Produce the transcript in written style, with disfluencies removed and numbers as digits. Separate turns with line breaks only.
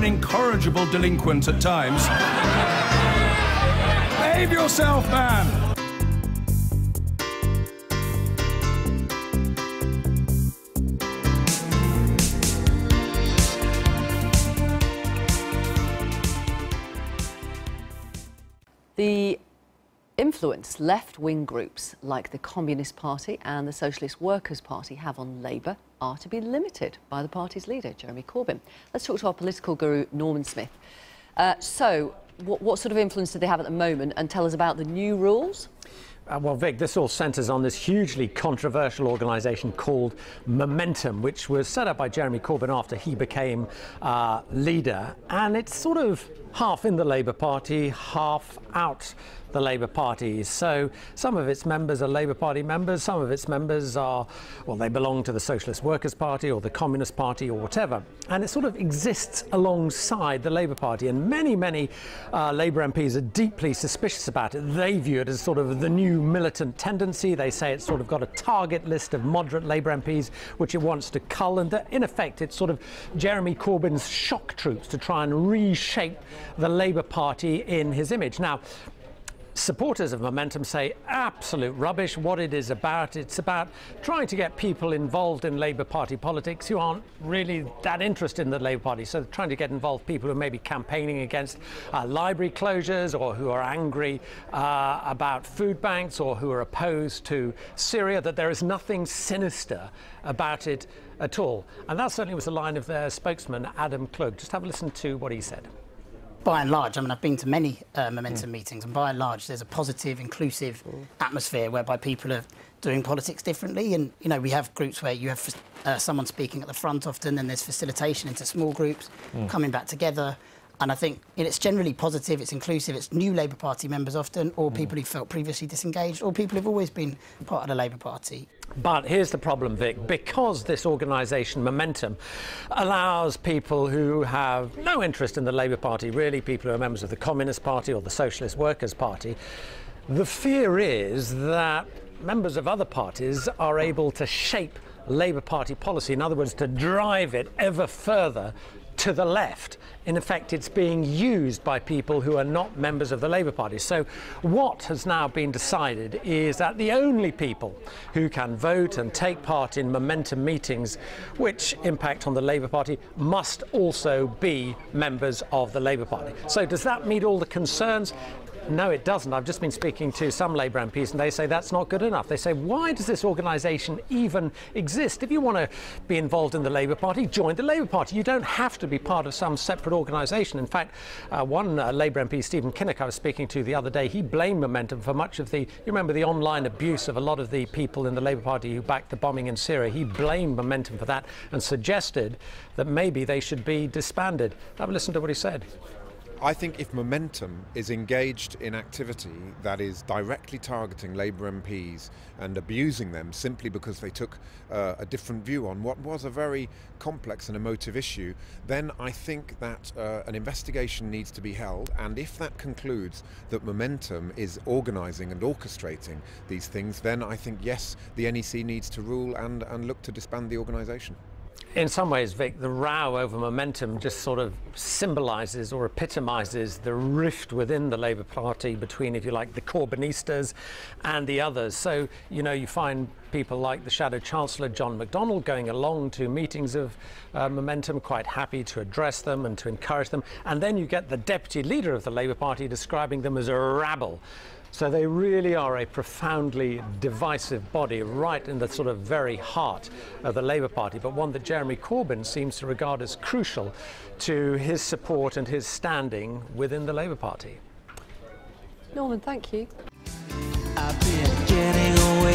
an incorrigible delinquent at times. Behave yourself, man!
The influence left-wing groups like the Communist Party and the Socialist Workers' Party have on Labour are to be limited by the party's leader, Jeremy Corbyn. Let's talk to our political guru, Norman Smith. So, what sort of influence do they have at the moment, and tell us about the new rules?
Well, Vic, this all centres on this hugely controversial organisation called Momentum, which was set up by Jeremy Corbyn after he became leader. And it's sort of half in the Labour Party, half out the Labour Party. So some of its members are Labour Party members, some of its members are, well, they belong to the Socialist Workers' Party or the Communist Party or whatever. And it sort of exists alongside the Labour Party. And many Labour MPs are deeply suspicious about it. They view it as sort of the new militant tendency. They say it's sort of got a target list of moderate Labour MPs which it wants to cull, and that in effect it's sort of Jeremy Corbyn's shock troops to try and reshape the Labour Party in his image. Now, supporters of Momentum say absolute rubbish. What it is about, it's about trying to get people involved in Labour Party politics who aren't really that interested in the Labour Party. So trying to get involved people who may be campaigning against library closures, or who are angry about food banks, or who are opposed to Syria, that there is nothing sinister about it at all. And that certainly was the line of their spokesman, Adam Klug. Just have a listen to what he said.
By and large, I mean, I've been to many Momentum meetings, and by and large, there's a positive, inclusive atmosphere whereby people are doing politics differently. And, you know, we have groups where you have someone speaking at the front often, then there's facilitation into small groups, coming back together. And I think it's generally positive, it's inclusive, it's new Labour Party members often, or people who felt previously disengaged, or people who've always been part of the Labour Party.
But here's the problem, Vic. Because this organisation, Momentum, allows people who have no interest in the Labour Party, really people who are members of the Communist Party or the Socialist Workers' Party, the fear is that members of other parties are able to shape Labour Party policy, in other words, to drive it ever further to the left. In effect, it's being used by people who are not members of the Labour Party. So what has now been decided is that the only people who can vote and take part in Momentum meetings which impact on the Labour Party must also be members of the Labour Party. So does that meet all the concerns? No, it doesn't. I've just been speaking to some Labour MPs and they say that's not good enough. They say, why does this organisation even exist? If you want to be involved in the Labour Party, join the Labour Party. You don't have to be part of some separate organisation. In fact, one Labour MP, Stephen Kinnock, I was speaking to the other day, he blamed Momentum for much of the, you remember the online abuse of a lot of the people in the Labour Party who backed the bombing in Syria. He blamed Momentum for that and suggested that maybe they should be disbanded. Have a listen to what he said.
I think if Momentum is engaged in activity that is directly targeting Labour MPs and abusing them simply because they took a different view on what was a very complex and emotive issue, then I think that an investigation needs to be held, and if that concludes that Momentum is organising and orchestrating these things, then I think, yes, the NEC needs to rule and look to disband the organisation.
In some ways, Vic, the row over Momentum just sort of symbolises or epitomises the rift within the Labour Party between, if you like, the Corbynistas and the others. So, you know, you find people like the Shadow Chancellor, John McDonnell, going along to meetings of Momentum, quite happy to address them and to encourage them. And then you get the Deputy Leader of the Labour Party describing them as a rabble. So they really are a profoundly divisive body, right in the sort of very heart of the Labour Party, but one that Jeremy Corbyn seems to regard as crucial to his support and his standing within the Labour Party.
Norman, thank you.
I've been getting away